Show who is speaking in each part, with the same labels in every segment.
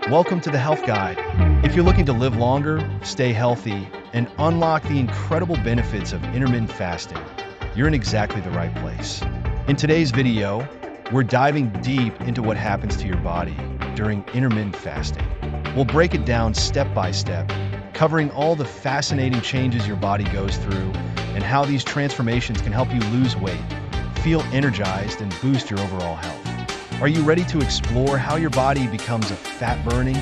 Speaker 1: Welcome to the Health Guide. If you're looking to live longer, stay healthy, and unlock the incredible benefits of intermittent fasting, you're in exactly the right place. In today's video, we're diving deep into what happens to your body during intermittent fasting. We'll break it down step by step, covering all the fascinating changes your body goes through and how these transformations can help you lose weight, feel energized, and boost your overall health. Are you ready to explore how your body becomes a fat-burning,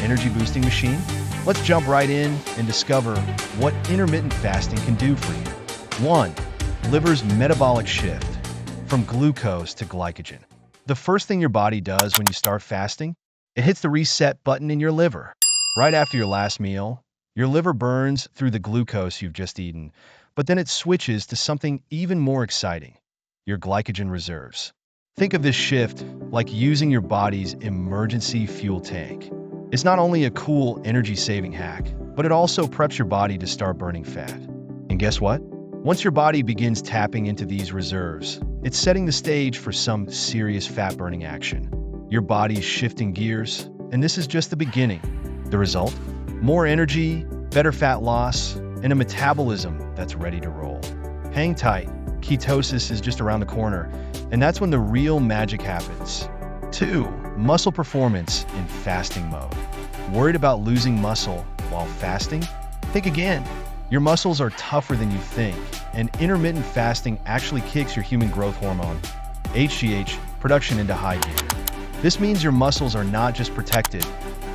Speaker 1: energy-boosting machine? Let's jump right in and discover what intermittent fasting can do for you. 1. Liver's metabolic shift from glucose to glycogen. The first thing your body does when you start fasting, it hits the reset button in your liver. Right after your last meal, your liver burns through the glucose you've just eaten, but then it switches to something even more exciting, your glycogen reserves. Think of this shift like using your body's emergency fuel tank. It's not only a cool energy-saving hack, but it also preps your body to start burning fat. And guess what? Once your body begins tapping into these reserves, it's setting the stage for some serious fat-burning action. Your body's shifting gears, and this is just the beginning. The result? More energy, better fat loss, and a metabolism that's ready to roll. Hang tight. Ketosis is just around the corner, and that's when the real magic happens. 2. Muscle performance in fasting mode. Worried about losing muscle while fasting? Think again. Your muscles are tougher than you think, and intermittent fasting actually kicks your human growth hormone, HGH, production into high gear. This means your muscles are not just protected,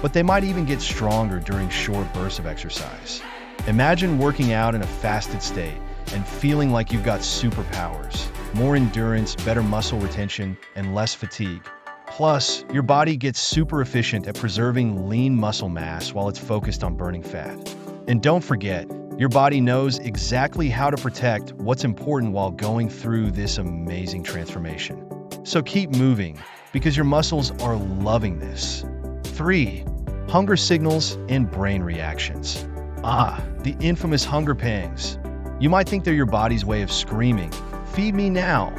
Speaker 1: but they might even get stronger during short bursts of exercise. Imagine working out in a fasted state and feeling like you've got superpowers, more endurance, better muscle retention, and less fatigue. Plus, your body gets super efficient at preserving lean muscle mass while it's focused on burning fat. And don't forget, your body knows exactly how to protect what's important while going through this amazing transformation. So keep moving, because your muscles are loving this. 3. Hunger signals and brain reactions. The infamous hunger pangs. You might think they're your body's way of screaming, "Feed me now,"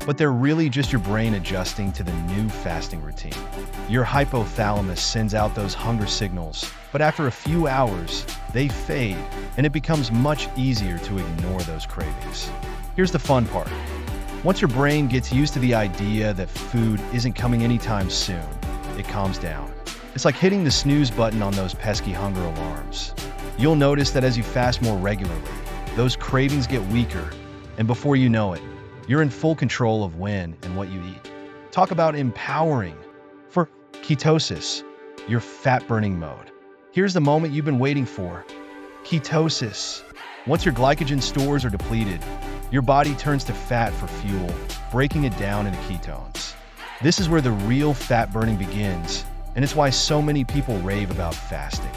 Speaker 1: but they're really just your brain adjusting to the new fasting routine. Your hypothalamus sends out those hunger signals, but after a few hours, they fade, and it becomes much easier to ignore those cravings. Here's the fun part. Once your brain gets used to the idea that food isn't coming anytime soon, it calms down. It's like hitting the snooze button on those pesky hunger alarms. You'll notice that as you fast more regularly, those cravings get weaker, and before you know it, you're in full control of when and what you eat. Talk about empowering. For ketosis, your fat-burning mode. Here's the moment you've been waiting for. Ketosis. Once your glycogen stores are depleted, your body turns to fat for fuel, breaking it down into ketones. This is where the real fat burning begins, and it's why so many people rave about fasting.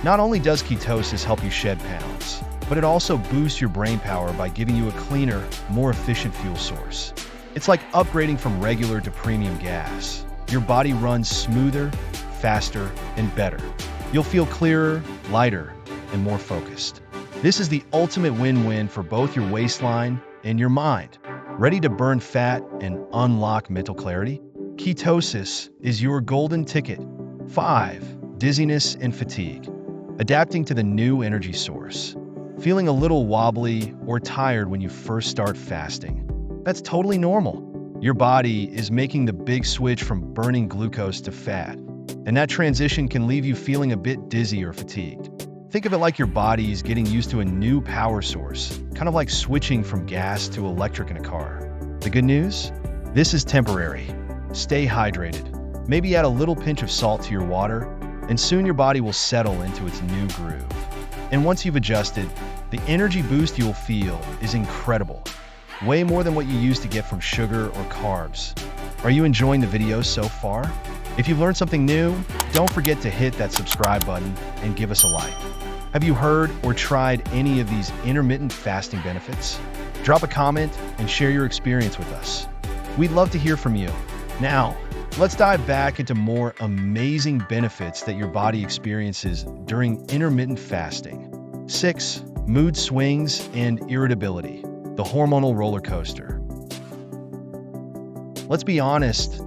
Speaker 1: Not only does ketosis help you shed pounds, but it also boosts your brain power by giving you a cleaner, more efficient fuel source. It's like upgrading from regular to premium gas. Your body runs smoother, faster, and better. You'll feel clearer, lighter, and more focused. This is the ultimate win-win for both your waistline and your mind. Ready to burn fat and unlock mental clarity? Ketosis is your golden ticket. 5. Dizziness and fatigue. Adapting to the new energy source. Feeling a little wobbly or tired when you first start fasting. That's totally normal. Your body is making the big switch from burning glucose to fat, and that transition can leave you feeling a bit dizzy or fatigued. Think of it like your body is getting used to a new power source, kind of like switching from gas to electric in a car. The good news? This is temporary. Stay hydrated. Maybe add a little pinch of salt to your water, and soon your body will settle into its new groove. And once you've adjusted, the energy boost you'll feel is incredible. Way more than what you used to get from sugar or carbs. Are you enjoying the video so far? If you've learned something new, don't forget to hit that subscribe button and give us a like. Have you heard or tried any of these intermittent fasting benefits? Drop a comment and share your experience with us. We'd love to hear from you. Now, let's dive back into more amazing benefits that your body experiences during intermittent fasting. 6. Mood swings and irritability. The hormonal roller coaster. Let's be honest,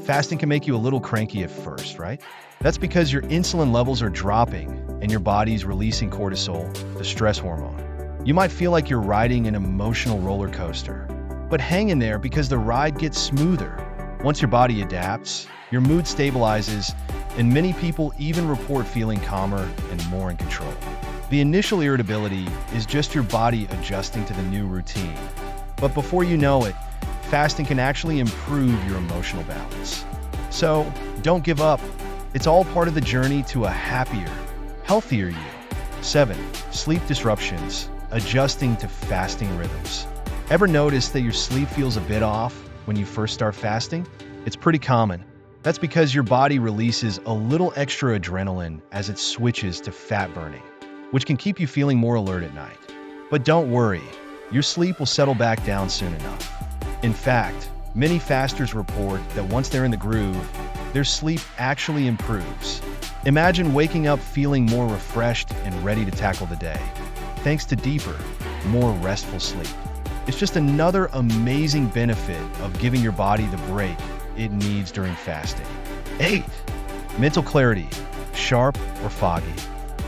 Speaker 1: fasting can make you a little cranky at first, right? That's because your insulin levels are dropping and your body's releasing cortisol, the stress hormone. You might feel like you're riding an emotional roller coaster. But hang in there because the ride gets smoother. Once your body adapts, your mood stabilizes, and many people even report feeling calmer and more in control. The initial irritability is just your body adjusting to the new routine. But before you know it, fasting can actually improve your emotional balance. So, don't give up. It's all part of the journey to a happier, healthier you. 7. Sleep disruptions, adjusting to fasting rhythms. Ever notice that your sleep feels a bit off when you first start fasting? It's pretty common. That's because your body releases a little extra adrenaline as it switches to fat burning, which can keep you feeling more alert at night. But don't worry, your sleep will settle back down soon enough. In fact, many fasters report that once they're in the groove, their sleep actually improves. Imagine waking up feeling more refreshed and ready to tackle the day, thanks to deeper, more restful sleep. It's just another amazing benefit of giving your body the break it needs during fasting. 8. Mental clarity, sharp or foggy.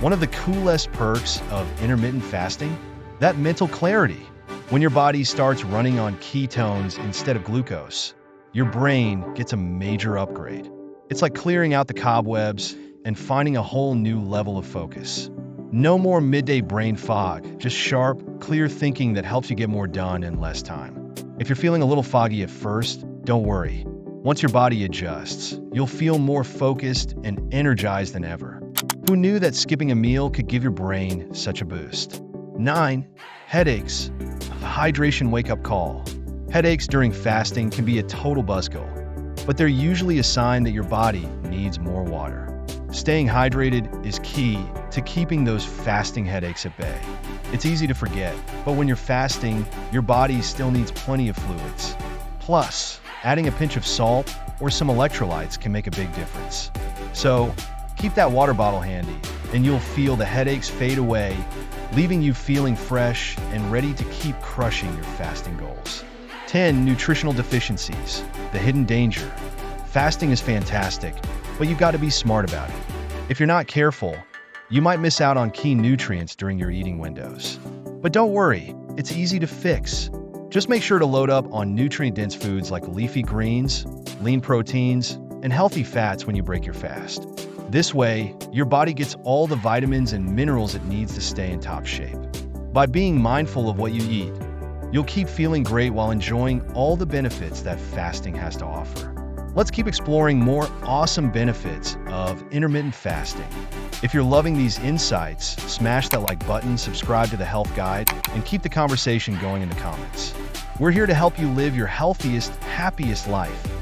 Speaker 1: One of the coolest perks of intermittent fasting? That mental clarity. When your body starts running on ketones instead of glucose, your brain gets a major upgrade. It's like clearing out the cobwebs and finding a whole new level of focus. No more midday brain fog, just sharp, clear thinking that helps you get more done in less time. If you're feeling a little foggy at first, don't worry. Once your body adjusts, you'll feel more focused and energized than ever. Who knew that skipping a meal could give your brain such a boost? 9. Headaches, a hydration wake-up call. Headaches during fasting can be a total buzzkill, but they're usually a sign that your body needs more water. Staying hydrated is key to keeping those fasting headaches at bay. It's easy to forget, but when you're fasting, your body still needs plenty of fluids. Plus, adding a pinch of salt or some electrolytes can make a big difference. So, keep that water bottle handy, and you'll feel the headaches fade away, leaving you feeling fresh and ready to keep crushing your fasting goals. 10. Nutritional deficiencies, the hidden danger. Fasting is fantastic, but you've got to be smart about it. If you're not careful, you might miss out on key nutrients during your eating windows. But don't worry, it's easy to fix. Just make sure to load up on nutrient-dense foods like leafy greens, lean proteins, and healthy fats when you break your fast. This way, your body gets all the vitamins and minerals it needs to stay in top shape. By being mindful of what you eat, you'll keep feeling great while enjoying all the benefits that fasting has to offer. Let's keep exploring more awesome benefits of intermittent fasting. If you're loving these insights, smash that like button, subscribe to the Health Guide, and keep the conversation going in the comments. We're here to help you live your healthiest, happiest life.